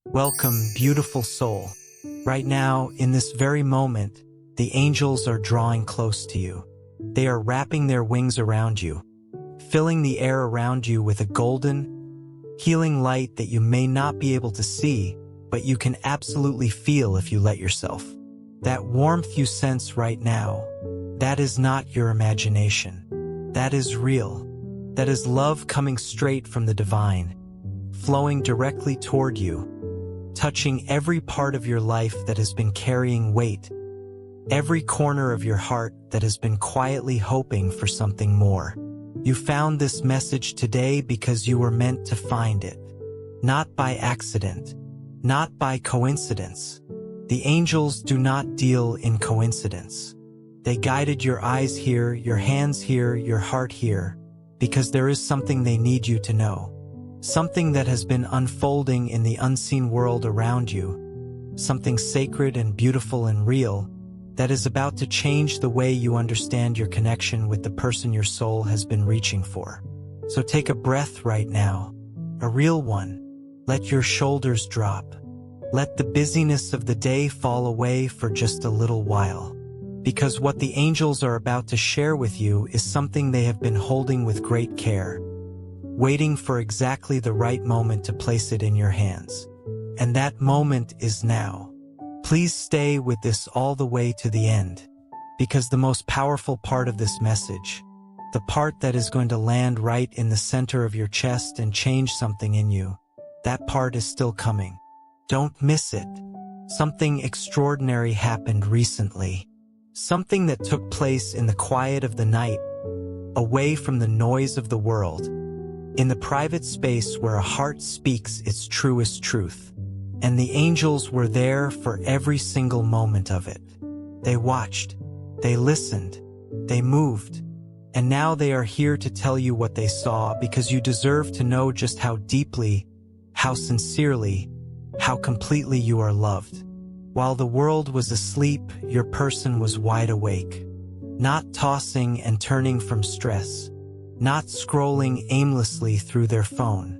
Welcome, beautiful soul. Right now, in this very moment, the angels are drawing close to you. They are wrapping their wings around you, filling the air around you with a golden, healing light that you may not be able to see, but you can absolutely feel if you let yourself. That warmth you sense right now, that is not your imagination. That is real. That is love coming straight from the divine, flowing directly toward you, touching every part of your life that has been carrying weight, every corner of your heart that has been quietly hoping for something more. You found this message today because you were meant to find it, not by accident, not by coincidence. The angels do not deal in coincidence. They guided your eyes here, your hands here, your heart here, because there is something they need you to know. Something that has been unfolding in the unseen world around you. Something sacred and beautiful and real that is about to change the way you understand your connection with the person your soul has been reaching for. So take a breath right now, a real one. Let your shoulders drop. Let the busyness of the day fall away for just a little while. Because what the angels are about to share with you is something they have been holding with great care, waiting for exactly the right moment to place it in your hands. And that moment is now. Please stay with this all the way to the end, because the most powerful part of this message, the part that is going to land right in the center of your chest and change something in you, that part is still coming. Don't miss it. Something extraordinary happened recently. Something that took place in the quiet of the night, away from the noise of the world, in the private space where a heart speaks its truest truth. And the angels were there for every single moment of it. They watched, they listened, they moved, and now they are here to tell you what they saw, because you deserve to know just how deeply, how sincerely, how completely you are loved. While the world was asleep, your person was wide awake, not tossing and turning from stress, not scrolling aimlessly through their phone,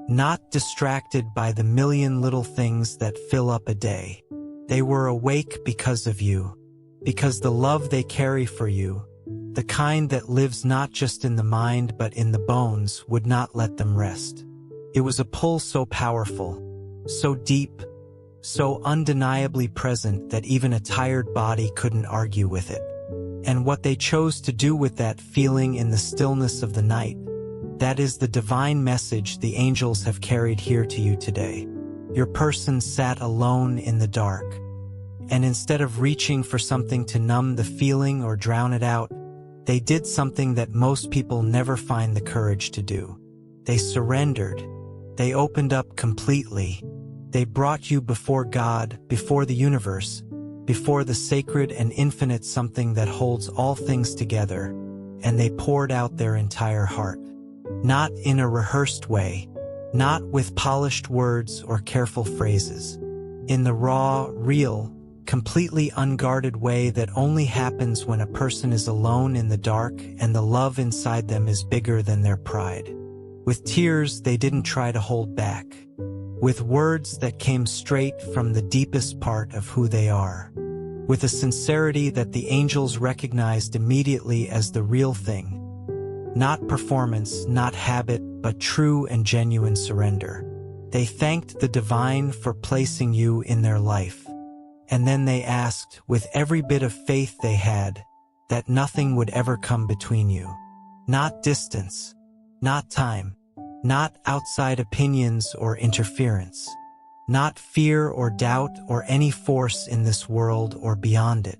not distracted by the million little things that fill up a day. They were awake because of you, because the love they carry for you, the kind that lives not just in the mind but in the bones, would not let them rest. It was a pull so powerful, so deep, so undeniably present that even a tired body couldn't argue with it. And what they chose to do with that feeling in the stillness of the night, that is the divine message the angels have carried here to you today. Your person sat alone in the dark, and instead of reaching for something to numb the feeling or drown it out, they did something that most people never find the courage to do. They surrendered. They opened up completely. They brought you before God, before the universe, before the sacred and infinite something that holds all things together, and they poured out their entire heart. Not in a rehearsed way, not with polished words or careful phrases. In the raw, real, completely unguarded way that only happens when a person is alone in the dark and the love inside them is bigger than their pride. With tears they didn't try to hold back. With words that came straight from the deepest part of who they are. With a sincerity that the angels recognized immediately as the real thing. Not performance, not habit, but true and genuine surrender. They thanked the divine for placing you in their life. And then they asked, with every bit of faith they had, that nothing would ever come between you. Not distance, not time, not outside opinions or interference, not fear or doubt or any force in this world or beyond it.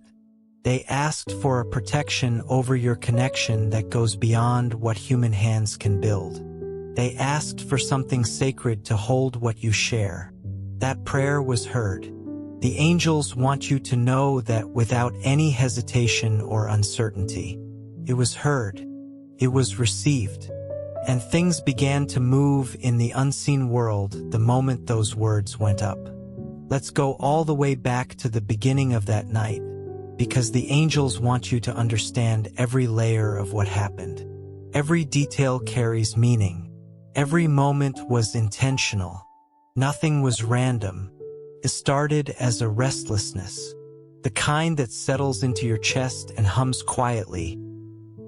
They asked for a protection over your connection that goes beyond what human hands can build. They asked for something sacred to hold what you share. That prayer was heard. The angels want you to know that without any hesitation or uncertainty. It was heard. It was received. And things began to move in the unseen world the moment those words went up. Let's go all the way back to the beginning of that night, because the angels want you to understand every layer of what happened. Every detail carries meaning. Every moment was intentional. Nothing was random. It started as a restlessness, the kind that settles into your chest and hums quietly,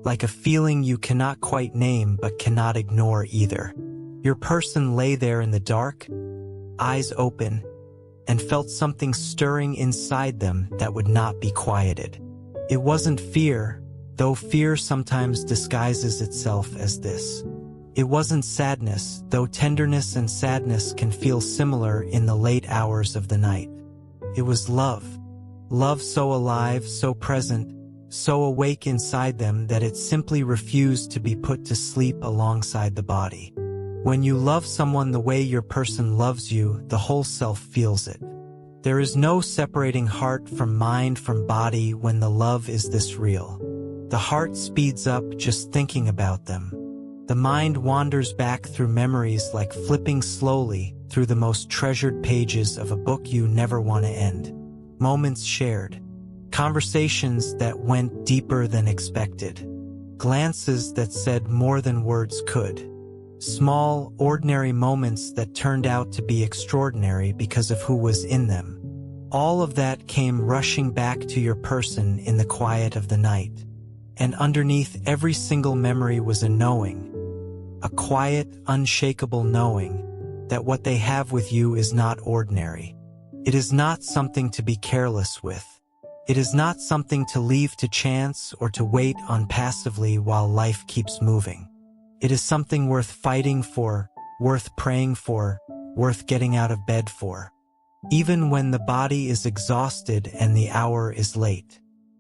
like a feeling you cannot quite name but cannot ignore either. Your person lay there in the dark, eyes open, and felt something stirring inside them that would not be quieted. It wasn't fear, though fear sometimes disguises itself as this. It wasn't sadness, though tenderness and sadness can feel similar in the late hours of the night. It was love. Love so alive, so present, so awake inside them that it simply refused to be put to sleep alongside the body. When you love someone the way your person loves you, the whole self feels it. There is no separating heart from mind from body when the love is this real. The heart speeds up just thinking about them. The mind wanders back through memories like flipping slowly through the most treasured pages of a book you never want to end. Moments shared. Conversations that went deeper than expected. Glances that said more than words could. Small, ordinary moments that turned out to be extraordinary because of who was in them. All of that came rushing back to your person in the quiet of the night. And underneath every single memory was a knowing. A quiet, unshakable knowing that what they have with you is not ordinary. It is not something to be careless with. It is not something to leave to chance or to wait on passively while life keeps moving. It is something worth fighting for, worth praying for, worth getting out of bed for. Even when the body is exhausted and the hour is late.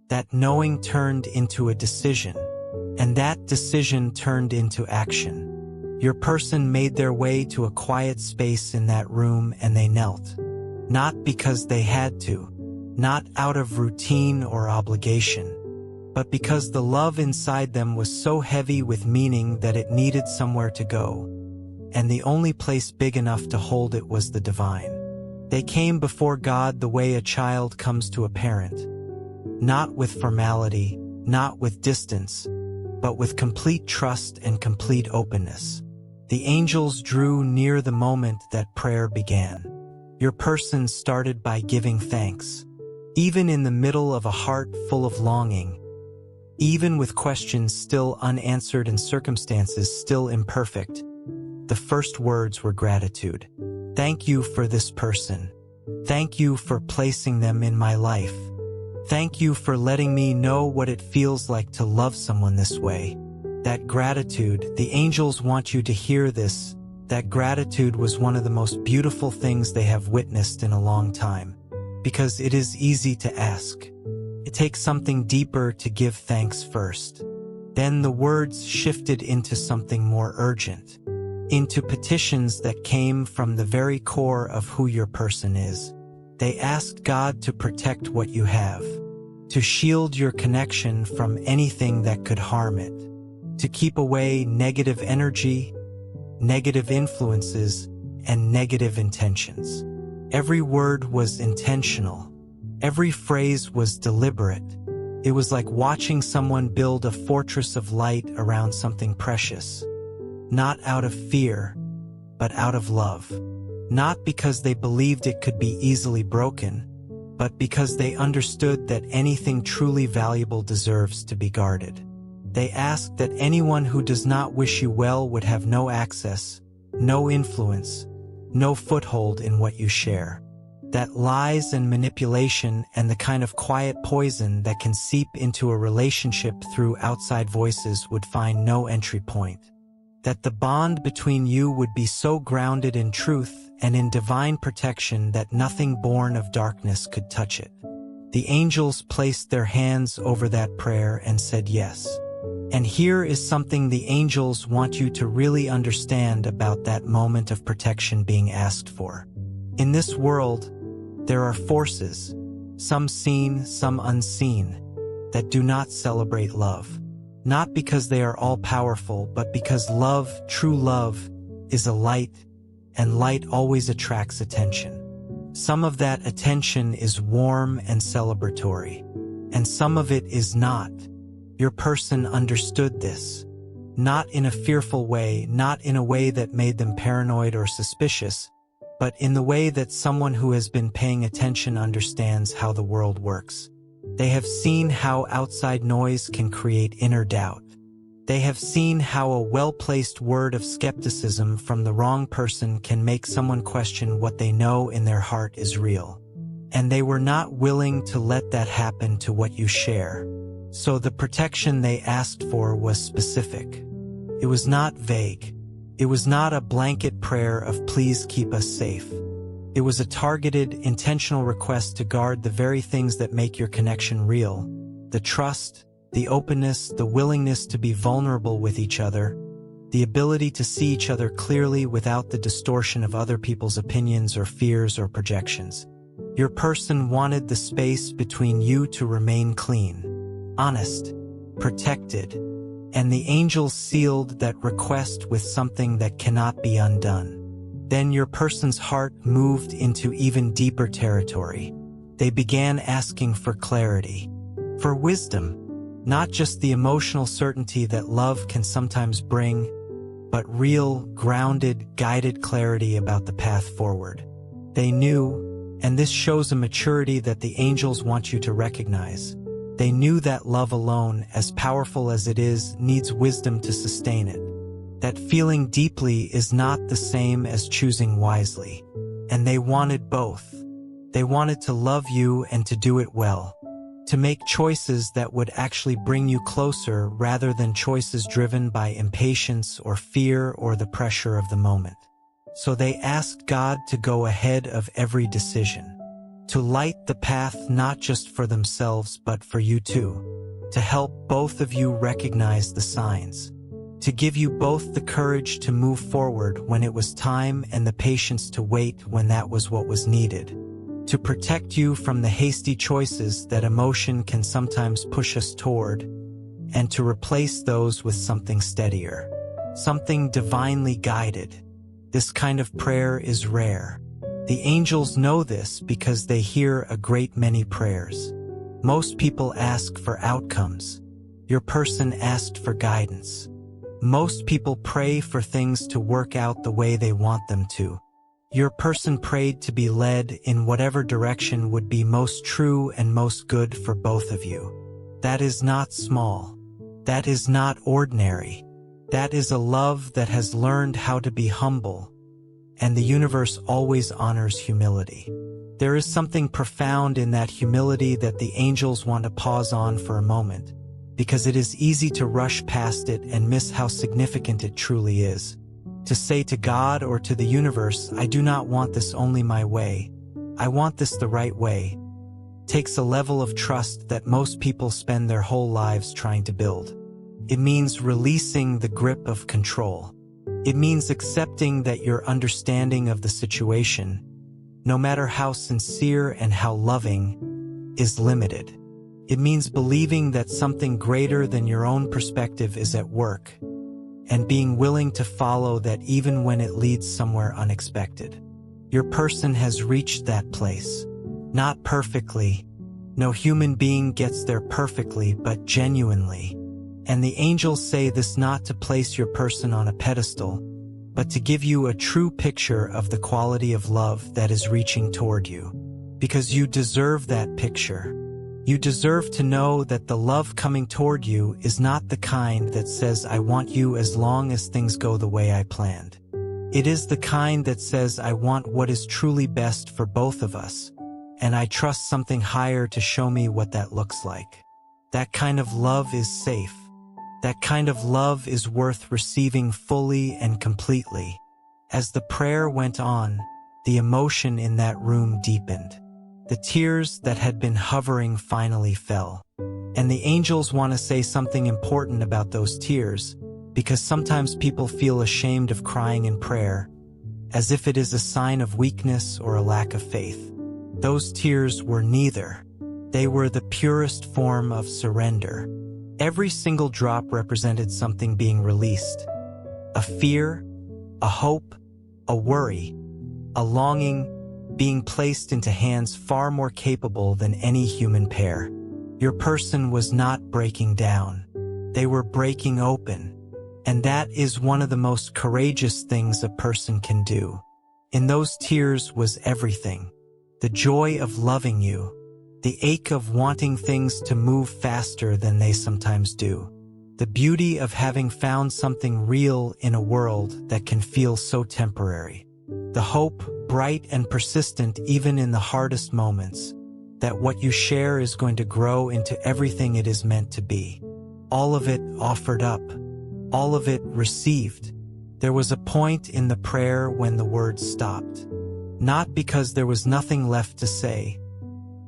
That knowing turned into a decision, and that decision turned into action. Your person made their way to a quiet space in that room and they knelt. Not because they had to, not out of routine or obligation, but because the love inside them was so heavy with meaning that it needed somewhere to go, and the only place big enough to hold it was the divine. They came before God the way a child comes to a parent, not with formality, not with distance, but with complete trust and complete openness. The angels drew near the moment that prayer began. Your person started by giving thanks. Even in the middle of a heart full of longing, even with questions still unanswered and circumstances still imperfect, the first words were gratitude. Thank you for this person. Thank you for placing them in my life. Thank you for letting me know what it feels like to love someone this way. That gratitude, the angels want you to hear this, that gratitude was one of the most beautiful things they have witnessed in a long time. Because it is easy to ask. It takes something deeper to give thanks first. Then the words shifted into something more urgent, into petitions that came from the very core of who your person is. They asked God to protect what you have, to shield your connection from anything that could harm it, to keep away negative energy, negative influences, and negative intentions. Every word was intentional. Every phrase was deliberate. It was like watching someone build a fortress of light around something precious. Not out of fear, but out of love. Not because they believed it could be easily broken, but because they understood that anything truly valuable deserves to be guarded. They asked that anyone who does not wish you well would have no access, no influence, no foothold in what you share. That lies and manipulation and the kind of quiet poison that can seep into a relationship through outside voices would find no entry point. That the bond between you would be so grounded in truth and in divine protection that nothing born of darkness could touch it. The angels placed their hands over that prayer and said yes. And here is something the angels want you to really understand about that moment of protection being asked for. In this world, there are forces, some seen, some unseen, that do not celebrate love. Not because they are all-powerful, but because love, true love, is a light, and light always attracts attention. Some of that attention is warm and celebratory, and some of it is not. Your person understood this. Not in a fearful way, not in a way that made them paranoid or suspicious, but in the way that someone who has been paying attention understands how the world works. They have seen how outside noise can create inner doubt. They have seen how a well-placed word of skepticism from the wrong person can make someone question what they know in their heart is real. And they were not willing to let that happen to what you share. So the protection they asked for was specific. It was not vague. It was not a blanket prayer of please keep us safe. It was a targeted, intentional request to guard the very things that make your connection real: the trust, the openness, the willingness to be vulnerable with each other, the ability to see each other clearly without the distortion of other people's opinions or fears or projections. Your person wanted the space between you to remain clean, honest, protected, and the angels sealed that request with something that cannot be undone. Then your person's heart moved into even deeper territory. They began asking for clarity, for wisdom, not just the emotional certainty that love can sometimes bring, but real, grounded, guided clarity about the path forward. They knew, and this shows a maturity that the angels want you to recognize, they knew that love alone, as powerful as it is, needs wisdom to sustain it. That feeling deeply is not the same as choosing wisely. And they wanted both. They wanted to love you and to do it well. To make choices that would actually bring you closer rather than choices driven by impatience or fear or the pressure of the moment. So they asked God to go ahead of every decision, to light the path not just for themselves but for you too, to help both of you recognize the signs, to give you both the courage to move forward when it was time and the patience to wait when that was what was needed, to protect you from the hasty choices that emotion can sometimes push us toward, and to replace those with something steadier, something divinely guided. This kind of prayer is rare. The angels know this because they hear a great many prayers. Most people ask for outcomes. Your person asked for guidance. Most people pray for things to work out the way they want them to. Your person prayed to be led in whatever direction would be most true and most good for both of you. That is not small. That is not ordinary. That is a love that has learned how to be humble, and the universe always honors humility. There is something profound in that humility that the angels want to pause on for a moment, because it is easy to rush past it and miss how significant it truly is. To say to God or to the universe, I do not want this only my way, I want this the right way, takes a level of trust that most people spend their whole lives trying to build. It means releasing the grip of control. It means accepting that your understanding of the situation, no matter how sincere and how loving, is limited. It means believing that something greater than your own perspective is at work, and being willing to follow that even when it leads somewhere unexpected. Your person has reached that place. Not perfectly. No human being gets there perfectly, but genuinely. And the angels say this not to place your person on a pedestal, but to give you a true picture of the quality of love that is reaching toward you. Because you deserve that picture. You deserve to know that the love coming toward you is not the kind that says, I want you as long as things go the way I planned. It is the kind that says, I want what is truly best for both of us, and I trust something higher to show me what that looks like. That kind of love is safe. That kind of love is worth receiving fully and completely. As the prayer went on, the emotion in that room deepened. The tears that had been hovering finally fell. And the angels want to say something important about those tears, because sometimes people feel ashamed of crying in prayer, as if it is a sign of weakness or a lack of faith. Those tears were neither. They were the purest form of surrender. Every single drop represented something being released. A fear, a hope, a worry, a longing, being placed into hands far more capable than any human pair. Your person was not breaking down. They were breaking open. And that is one of the most courageous things a person can do. In those tears was everything. The joy of loving you, the ache of wanting things to move faster than they sometimes do, the beauty of having found something real in a world that can feel so temporary, the hope, bright and persistent even in the hardest moments, that what you share is going to grow into everything it is meant to be. All of it offered up, all of it received. There was a point in the prayer when the words stopped, not because there was nothing left to say,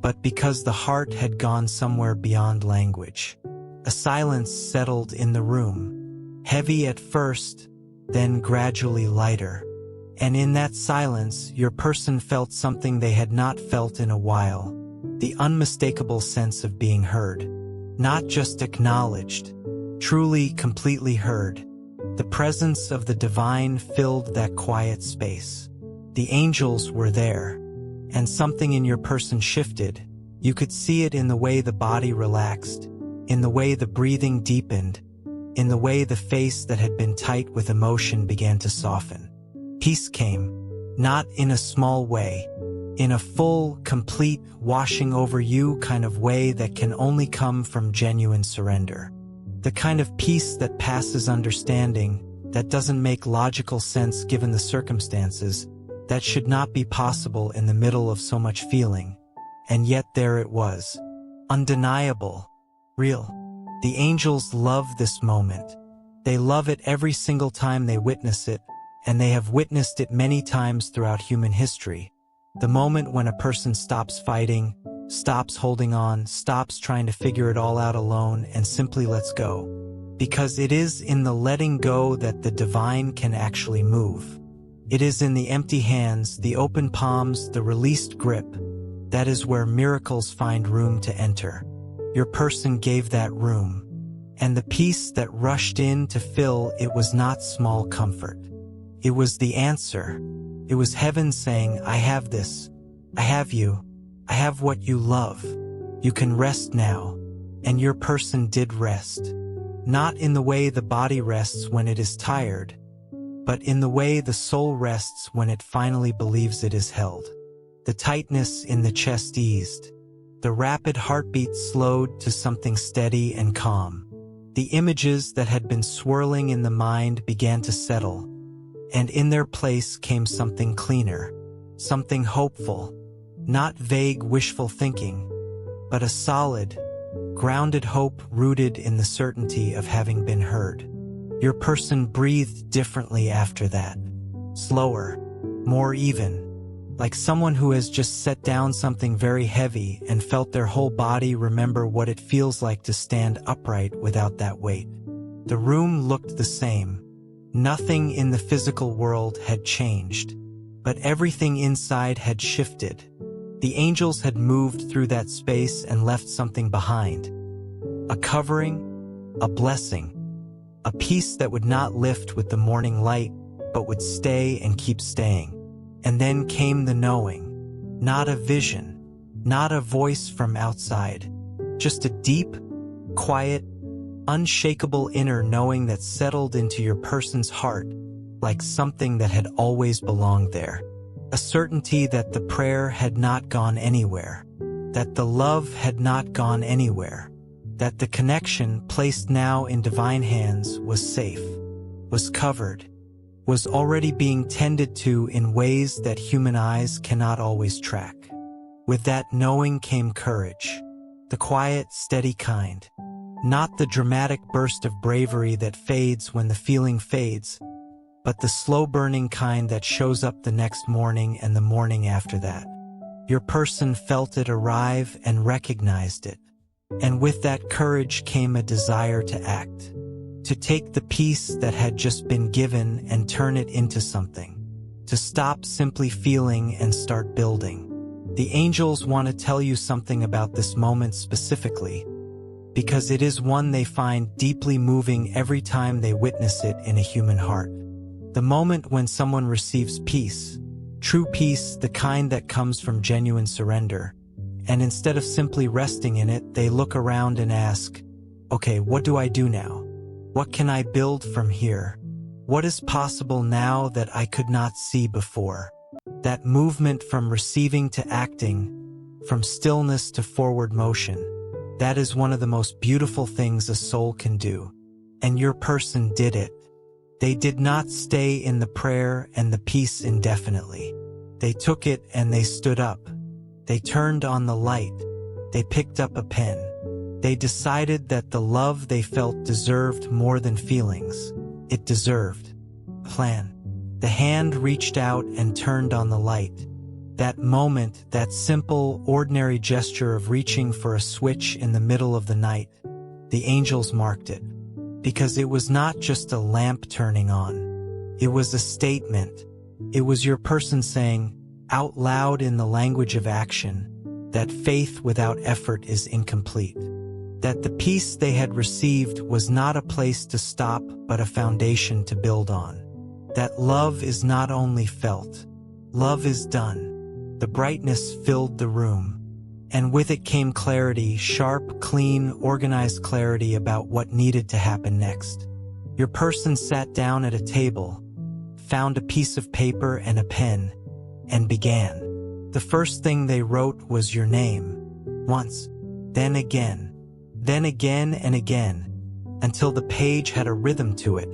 but because the heart had gone somewhere beyond language. A silence settled in the room, heavy at first, then gradually lighter. And in that silence, your person felt something they had not felt in a while, the unmistakable sense of being heard. Not just acknowledged, truly, completely heard. The presence of the divine filled that quiet space. The angels were there, and something in your person shifted. You could see it in the way the body relaxed, in the way the breathing deepened, in the way the face that had been tight with emotion began to soften. Peace came, not in a small way, in a full, complete, washing over you kind of way that can only come from genuine surrender. The kind of peace that passes understanding, that doesn't make logical sense given the circumstances, that should not be possible in the middle of so much feeling. And yet there it was. Undeniable. Real. The angels love this moment. They love it every single time they witness it, and they have witnessed it many times throughout human history. The moment when a person stops fighting, stops holding on, stops trying to figure it all out alone, and simply lets go. Because it is in the letting go that the divine can actually move. It is in the empty hands, the open palms, the released grip, that is where miracles find room to enter. Your person gave that room, and the peace that rushed in to fill it was not small comfort. It was the answer. It was heaven saying, I have this, I have you, I have what you love. You can rest now. And your person did rest. Not in the way the body rests when it is tired, but in the way the soul rests when it finally believes it is held. The tightness in the chest eased. The rapid heartbeat slowed to something steady and calm. The images that had been swirling in the mind began to settle, and in their place came something cleaner, something hopeful, not vague wishful thinking, but a solid, grounded hope rooted in the certainty of having been heard. Your person breathed differently after that, slower, more even, like someone who has just set down something very heavy and felt their whole body remember what it feels like to stand upright without that weight. The room looked the same. Nothing in the physical world had changed, but everything inside had shifted. The angels had moved through that space and left something behind. A covering, a blessing, a peace that would not lift with the morning light, but would stay and keep staying. And then came the knowing, not a vision, not a voice from outside, just a deep, quiet, unshakable inner knowing that settled into your person's heart like something that had always belonged there. A certainty that the prayer had not gone anywhere, that the love had not gone anywhere, that the connection placed now in divine hands was safe, was covered, was already being tended to in ways that human eyes cannot always track. With that knowing came courage, the quiet, steady kind, not the dramatic burst of bravery that fades when the feeling fades, but the slow-burning kind that shows up the next morning and the morning after that. Your person felt it arrive and recognized it. And with that courage came a desire to act, to take the peace that had just been given and turn it into something, to stop simply feeling and start building. The angels want to tell you something about this moment specifically, because it is one they find deeply moving every time they witness it in a human heart. The moment when someone receives peace, true peace, the kind that comes from genuine surrender, and instead of simply resting in it, they look around and ask, okay, what do I do now? What can I build from here? What is possible now that I could not see before? That movement from receiving to acting, from stillness to forward motion, that is one of the most beautiful things a soul can do. And your person did it. They did not stay in the prayer and the peace indefinitely. They took it and they stood up. They turned on the light. They picked up a pen. They decided that the love they felt deserved more than feelings. It deserved plan. The hand reached out and turned on the light. That moment, that simple, ordinary gesture of reaching for a switch in the middle of the night, the angels marked it. Because it was not just a lamp turning on. It was a statement. It was your person saying, out loud in the language of action, that faith without effort is incomplete. That the peace they had received was not a place to stop, but a foundation to build on. That love is not only felt, love is done. The brightness filled the room. And with it came clarity, sharp, clean, organized clarity about what needed to happen next. Your person sat down at a table, found a piece of paper and a pen, and began. The first thing they wrote was your name. Once, then again and again, until the page had a rhythm to it,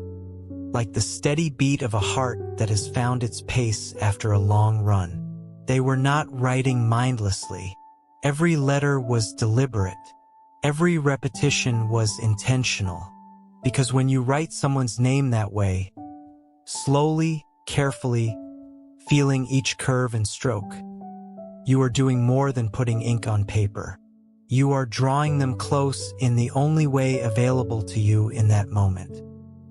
like the steady beat of a heart that has found its pace after a long run. They were not writing mindlessly. Every letter was deliberate. Every repetition was intentional. Because when you write someone's name that way, slowly, carefully, feeling each curve and stroke, you are doing more than putting ink on paper. You are drawing them close in the only way available to you in that moment.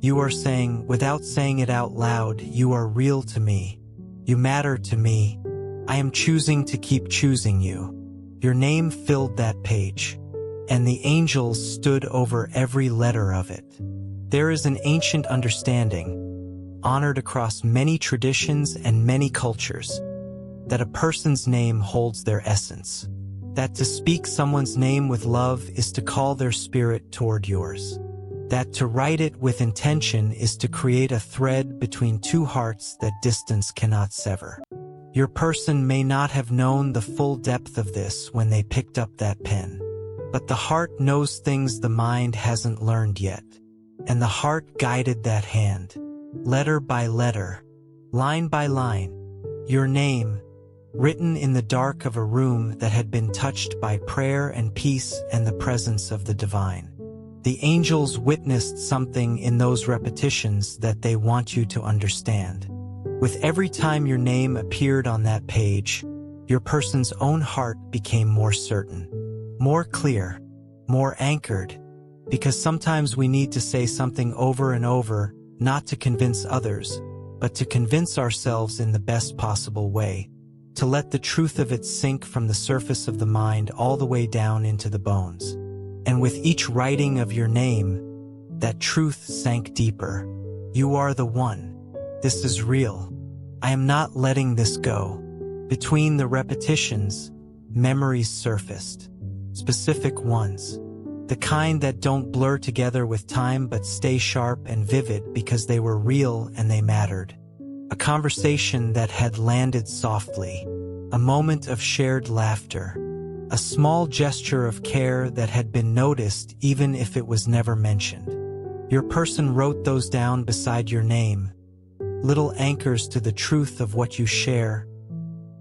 You are saying, without saying it out loud, you are real to me. You matter to me. I am choosing to keep choosing you. Your name filled that page, and the angels stood over every letter of it. There is an ancient understanding, honored across many traditions and many cultures, that a person's name holds their essence. That to speak someone's name with love is to call their spirit toward yours. That to write it with intention is to create a thread between two hearts that distance cannot sever. Your person may not have known the full depth of this when they picked up that pen. But the heart knows things the mind hasn't learned yet. And the heart guided that hand, letter by letter, line by line. Your name, written in the dark of a room that had been touched by prayer and peace and the presence of the divine. The angels witnessed something in those repetitions that they want you to understand. With every time your name appeared on that page, your person's own heart became more certain, more clear, more anchored, because sometimes we need to say something over and over, not to convince others, but to convince ourselves in the best possible way, to let the truth of it sink from the surface of the mind all the way down into the bones. And with each writing of your name, that truth sank deeper. You are the one. This is real. I am not letting this go. Between the repetitions, memories surfaced. Specific ones. The kind that don't blur together with time but stay sharp and vivid because they were real and they mattered. A conversation that had landed softly. A moment of shared laughter. A small gesture of care that had been noticed even if it was never mentioned. Your person wrote those down beside your name. Little anchors to the truth of what you share.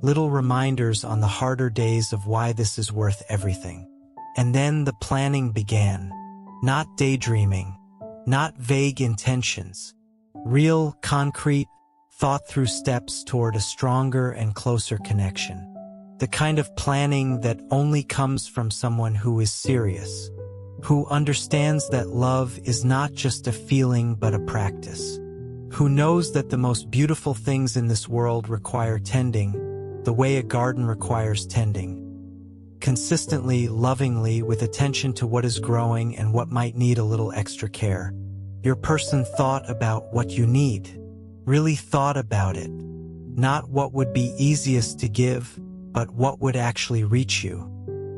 Little reminders on the harder days of why this is worth everything. And then the planning began. Not daydreaming. Not vague intentions. Real, concrete, thought-through steps toward a stronger and closer connection. The kind of planning that only comes from someone who is serious. Who understands that love is not just a feeling but a practice. Who knows that the most beautiful things in this world require tending, the way a garden requires tending. Consistently, lovingly, with attention to what is growing and what might need a little extra care. Your person thought about what you need. Really thought about it. Not what would be easiest to give, but what would actually reach you.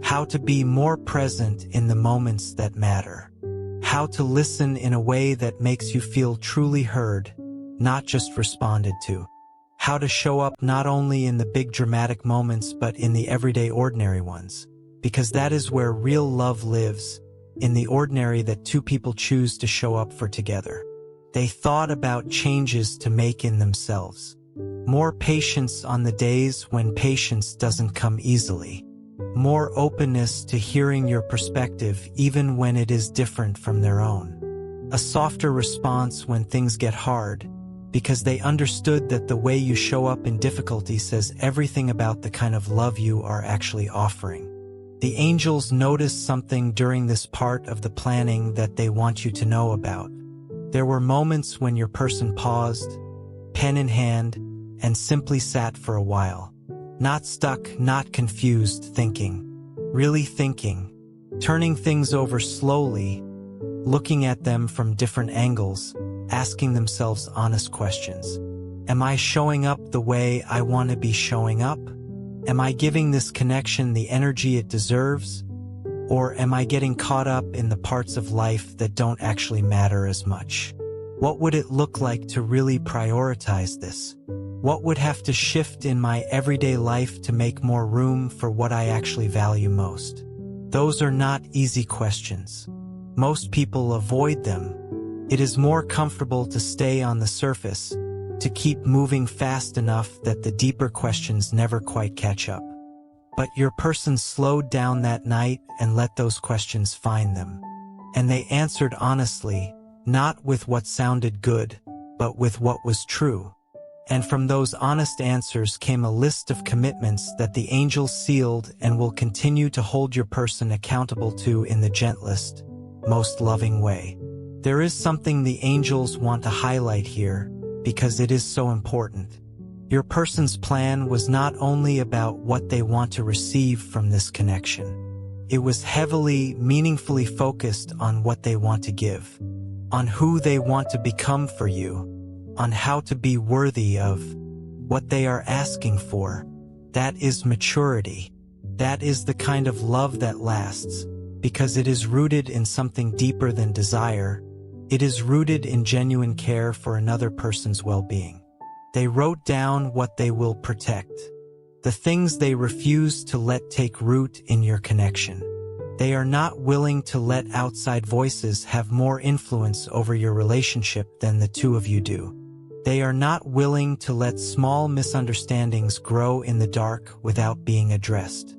How to be more present in the moments that matter. How to listen in a way that makes you feel truly heard, not just responded to. how to show up not only in the big dramatic moments but in the everyday ordinary ones, because that is where real love lives, in the ordinary that two people choose to show up for together. They thought about changes to make in themselves. More patience on the days when patience doesn't come easily. More openness to hearing your perspective even when it is different from their own. A softer response when things get hard, because they understood that the way you show up in difficulty says everything about the kind of love you are actually offering. The angels noticed something during this part of the planning that they want you to know about. There were moments when your person paused, pen in hand, and simply sat for a while. Not stuck, not confused, thinking. Really thinking. Turning things over slowly, looking at them from different angles, asking themselves honest questions. Am I showing up the way I want to be showing up? Am I giving this connection the energy it deserves? Or am I getting caught up in the parts of life that don't actually matter as much? What would it look like to really prioritize this? What would have to shift in my everyday life to make more room for what I actually value most? Those are not easy questions. Most people avoid them. It is more comfortable to stay on the surface, to keep moving fast enough that the deeper questions never quite catch up. But your person slowed down that night and let those questions find them. And they answered honestly, not with what sounded good, but with what was true. And from those honest answers came a list of commitments that the angels sealed and will continue to hold your person accountable to in the gentlest, most loving way. There is something the angels want to highlight here, because it is so important. Your person's plan was not only about what they want to receive from this connection. It was heavily, meaningfully focused on what they want to give, on who they want to become for you, on how to be worthy of what they are asking for. That is maturity. That is the kind of love that lasts, because it is rooted in something deeper than desire. It is rooted in genuine care for another person's well-being. They wrote down what they will protect, the things they refuse to let take root in your connection. They are not willing to let outside voices have more influence over your relationship than the two of you do. They are not willing to let small misunderstandings grow in the dark without being addressed.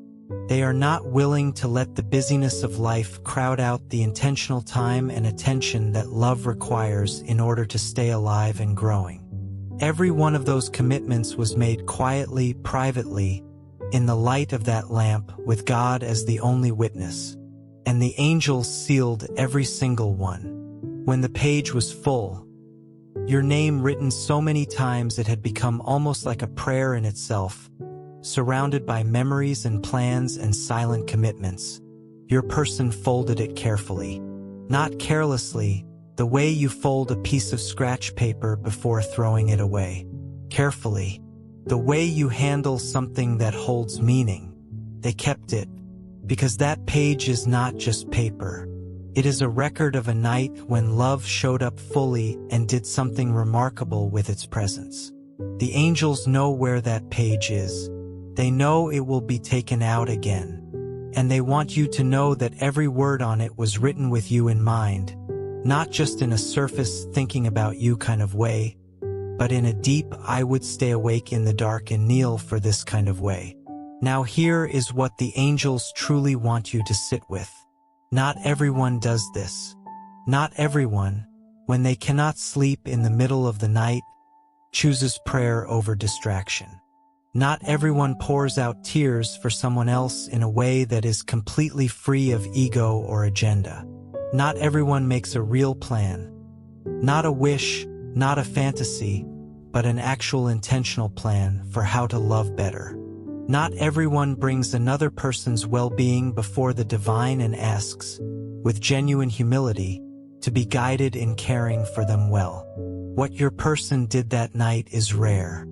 They are not willing to let the busyness of life crowd out the intentional time and attention that love requires in order to stay alive and growing. Every one of those commitments was made quietly, privately, in the light of that lamp, with God as the only witness. And the angels sealed every single one. When the page was full, your name written so many times it had become almost like a prayer in itself, surrounded by memories and plans and silent commitments, your person folded it carefully. Not carelessly, the way you fold a piece of scratch paper before throwing it away. Carefully, the way you handle something that holds meaning. They kept it, because that page is not just paper. It is a record of a night when love showed up fully and did something remarkable with its presence. The angels know where that page is. They know it will be taken out again. And they want you to know that every word on it was written with you in mind, not just in a surface thinking about you kind of way, but in a deep I would stay awake in the dark and kneel for this kind of way. Now here is what the angels truly want you to sit with. Not everyone does this. Not everyone, when they cannot sleep in the middle of the night, chooses prayer over distraction. Not everyone pours out tears for someone else in a way that is completely free of ego or agenda. Not everyone makes a real plan. Not a wish, not a fantasy, but an actual intentional plan for how to love better. Not everyone brings another person's well-being before the divine and asks, with genuine humility, to be guided in caring for them well. What your person did that night is rare.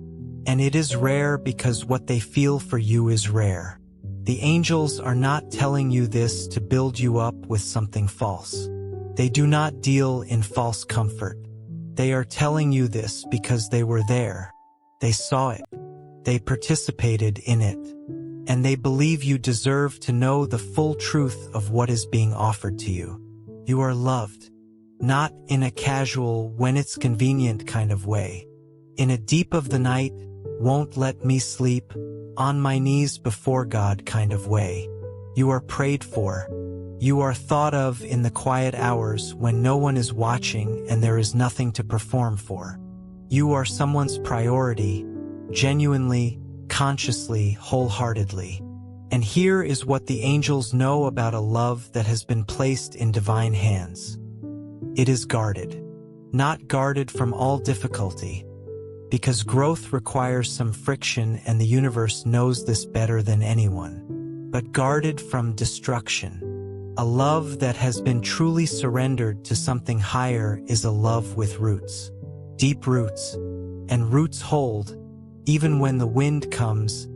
And it is rare because what they feel for you is rare. The angels are not telling you this to build you up with something false. They do not deal in false comfort. They are telling you this because they were there. They saw it. They participated in it. And they believe you deserve to know the full truth of what is being offered to you. You are loved. Not in a casual, when it's convenient kind of way. In a deep of the night, won't let me sleep, on my knees before God kind of way. You are prayed for. You are thought of in the quiet hours when no one is watching and there is nothing to perform for. You are someone's priority, genuinely, consciously, wholeheartedly. And here is what the angels know about a love that has been placed in divine hands. It is guarded. Not guarded from all difficulty, because growth requires some friction and the universe knows this better than anyone, but guarded from destruction. A love that has been truly surrendered to something higher is a love with roots. Deep roots. And roots hold, even when the wind comes,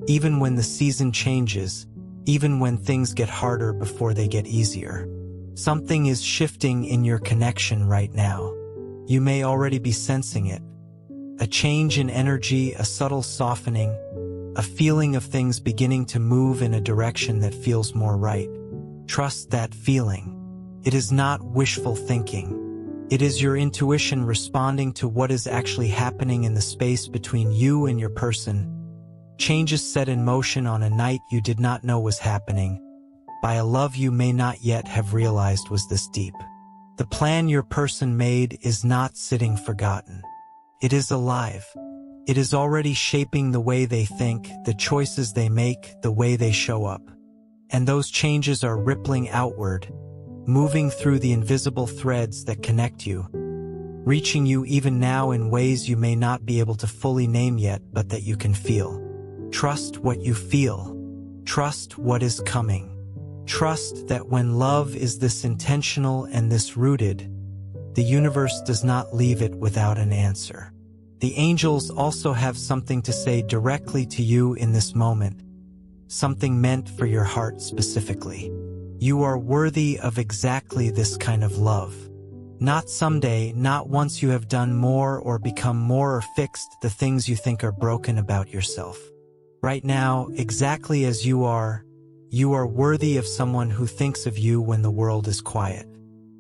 even when the season changes, even when things get harder before they get easier. Something is shifting in your connection right now. You may already be sensing it. A change in energy, a subtle softening, a feeling of things beginning to move in a direction that feels more right. Trust that feeling. It is not wishful thinking. It is your intuition responding to what is actually happening in the space between you and your person. Changes set in motion on a night you did not know was happening, by a love you may not yet have realized was this deep. The plan your person made is not sitting forgotten. It is alive. It is already shaping the way they think, the choices they make, the way they show up. And those changes are rippling outward, moving through the invisible threads that connect you, reaching you even now in ways you may not be able to fully name yet, but that you can feel. Trust what you feel. Trust what is coming. Trust that when love is this intentional and this rooted, the universe does not leave it without an answer. The angels also have something to say directly to you in this moment, something meant for your heart specifically. You are worthy of exactly this kind of love. Not someday, not once you have done more or become more or fixed the things you think are broken about yourself. Right now, exactly as you are worthy of someone who thinks of you when the world is quiet.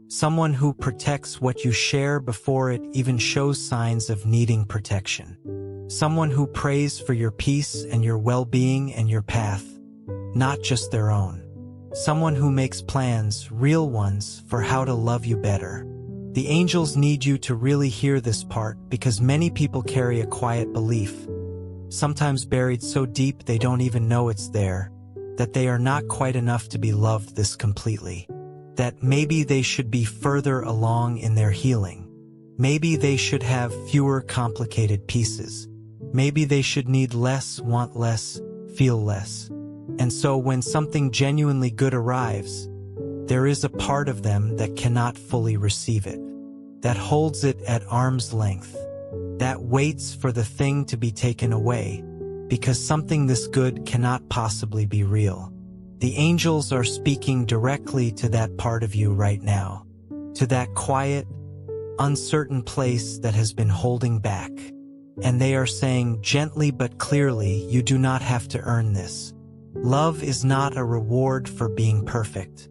Someone who protects what you share before it even shows signs of needing protection. Someone who prays for your peace and your well-being and your path, not just their own. Someone who makes plans, real ones, for how to love you better. The angels need you to really hear this part because many people carry a quiet belief, sometimes buried so deep they don't even know it's there, that they are not quite enough to be loved this completely. That maybe they should be further along in their healing. Maybe they should have fewer complicated pieces. Maybe they should need less, want less, feel less. And so when something genuinely good arrives, there is a part of them that cannot fully receive it, that holds it at arm's length, that waits for the thing to be taken away, because something this good cannot possibly be real. The angels are speaking directly to that part of you right now, to that quiet, uncertain place that has been holding back. And they are saying gently but clearly, you do not have to earn this. Love is not a reward for being perfect.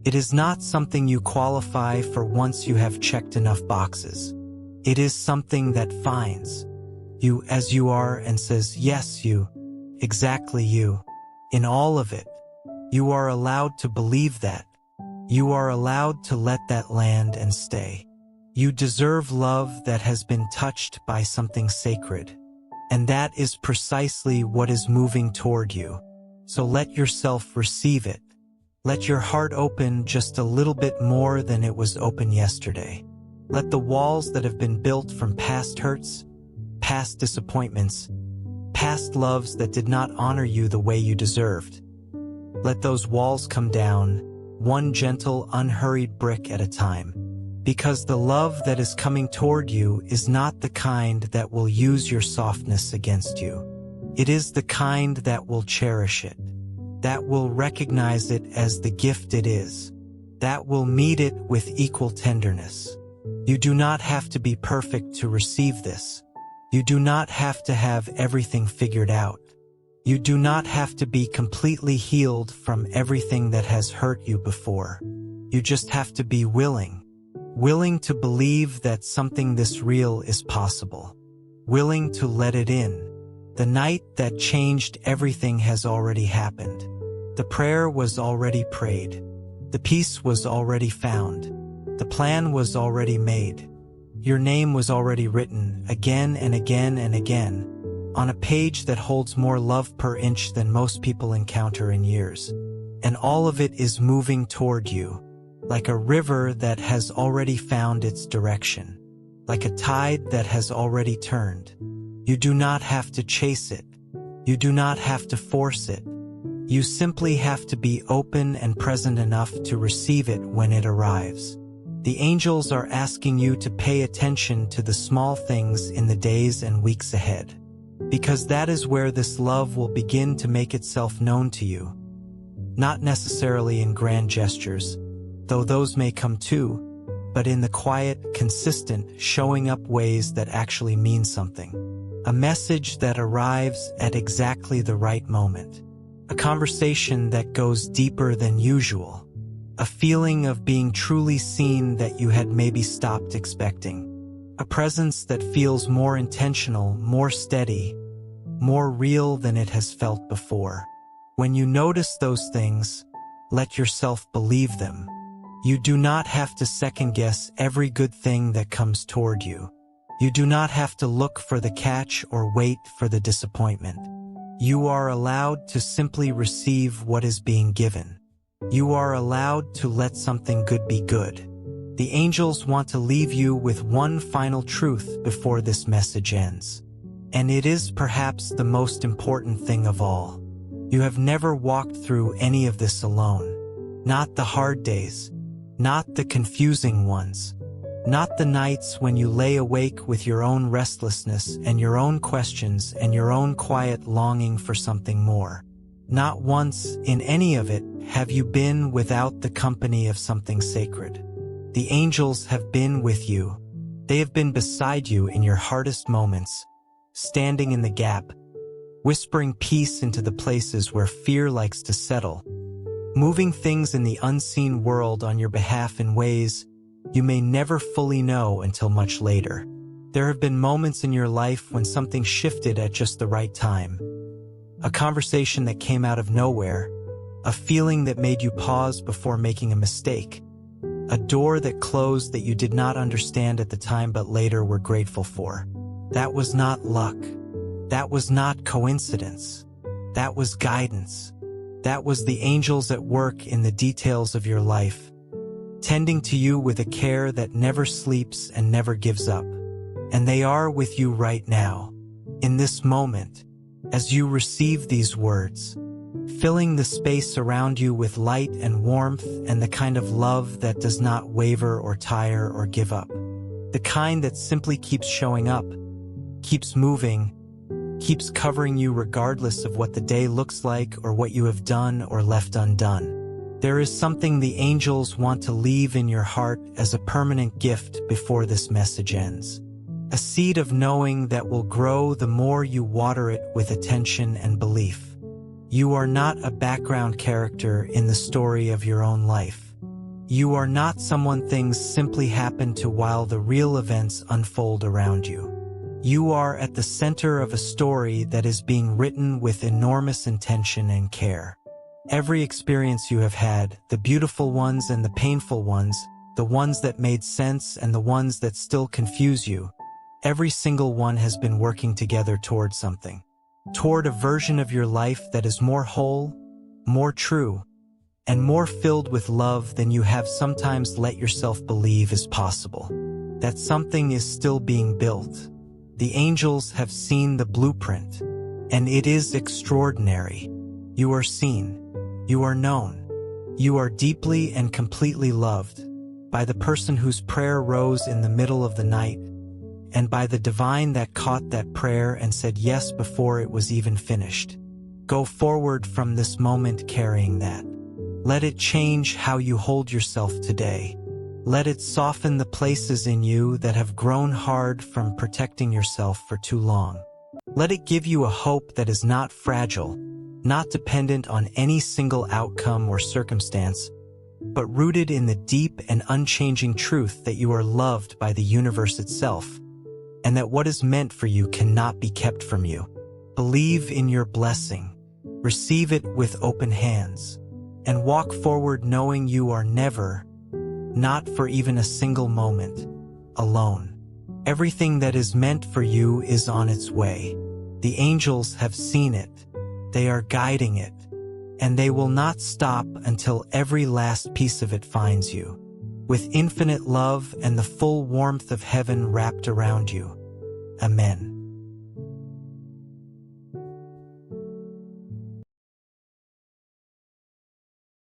It is not something you qualify for once you have checked enough boxes. It is something that finds you as you are and says, yes, you, exactly you, in all of it. You are allowed to believe that. You are allowed to let that land and stay. You deserve love that has been touched by something sacred. And that is precisely what is moving toward you. So let yourself receive it. Let your heart open just a little bit more than it was open yesterday. Let the walls that have been built from past hurts, past disappointments, past loves that did not honor you the way you deserved, let those walls come down, one gentle, unhurried brick at a time. Because the love that is coming toward you is not the kind that will use your softness against you. It is the kind that will cherish it, that will recognize it as the gift it is, that will meet it with equal tenderness. You do not have to be perfect to receive this. You do not have to have everything figured out. You do not have to be completely healed from everything that has hurt you before. You just have to be willing to believe that something this real is possible, willing to let it in. The night that changed everything has already happened. The prayer was already prayed. The peace was already found. The plan was already made. Your name was already written again and again and again on a page that holds more love per inch than most people encounter in years. And all of it is moving toward you, like a river that has already found its direction, like a tide that has already turned. You do not have to chase it. You do not have to force it. You simply have to be open and present enough to receive it when it arrives. The angels are asking you to pay attention to the small things in the days and weeks ahead, because that is where this love will begin to make itself known to you. Not necessarily in grand gestures, though those may come too, but in the quiet, consistent, showing up ways that actually mean something. A message that arrives at exactly the right moment. A conversation that goes deeper than usual. A feeling of being truly seen that you had maybe stopped expecting. A presence that feels more intentional, more steady, more real than it has felt before. When you notice those things, let yourself believe them. You do not have to second-guess every good thing that comes toward you. You do not have to look for the catch or wait for the disappointment. You are allowed to simply receive what is being given. You are allowed to let something good be good. The angels want to leave you with one final truth before this message ends. And it is perhaps the most important thing of all. You have never walked through any of this alone. Not the hard days. Not the confusing ones. Not the nights when you lay awake with your own restlessness and your own questions and your own quiet longing for something more. Not once in any of it have you been without the company of something sacred. The angels have been with you. They have been beside you in your hardest moments, standing in the gap, whispering peace into the places where fear likes to settle, moving things in the unseen world on your behalf in ways you may never fully know until much later. There have been moments in your life when something shifted at just the right time. A conversation that came out of nowhere, a feeling that made you pause before making a mistake, a door that closed that you did not understand at the time but later were grateful for. That was not luck. That was not coincidence. That was guidance. That was the angels at work in the details of your life, tending to you with a care that never sleeps and never gives up. And they are with you right now, in this moment, as you receive these words, filling the space around you with light and warmth and the kind of love that does not waver or tire or give up. The kind that simply keeps showing up, keeps moving, keeps covering you regardless of what the day looks like or what you have done or left undone. There is something the angels want to leave in your heart as a permanent gift before this message ends. A seed of knowing that will grow the more you water it with attention and belief. You are not a background character in the story of your own life. You are not someone things simply happen to while the real events unfold around you. You are at the center of a story that is being written with enormous intention and care. Every experience you have had, the beautiful ones and the painful ones, the ones that made sense and the ones that still confuse you, every single one has been working together toward something. Toward a version of your life that is more whole, more true, and more filled with love than you have sometimes let yourself believe is possible. That something is still being built. The angels have seen the blueprint, and it is extraordinary. You are seen. You are known. You are deeply and completely loved by the person whose prayer rose in the middle of the night, and by the divine that caught that prayer and said yes before it was even finished. Go forward from this moment carrying that. Let it change how you hold yourself today. Let it soften the places in you that have grown hard from protecting yourself for too long. Let it give you a hope that is not fragile, not dependent on any single outcome or circumstance, but rooted in the deep and unchanging truth that you are loved by the universe itself, and that what is meant for you cannot be kept from you. Believe in your blessing, receive it with open hands, and walk forward knowing you are never, not for even a single moment, alone. Everything that is meant for you is on its way. The angels have seen it, they are guiding it, and they will not stop until every last piece of it finds you, with infinite love and the full warmth of heaven wrapped around you. Amen.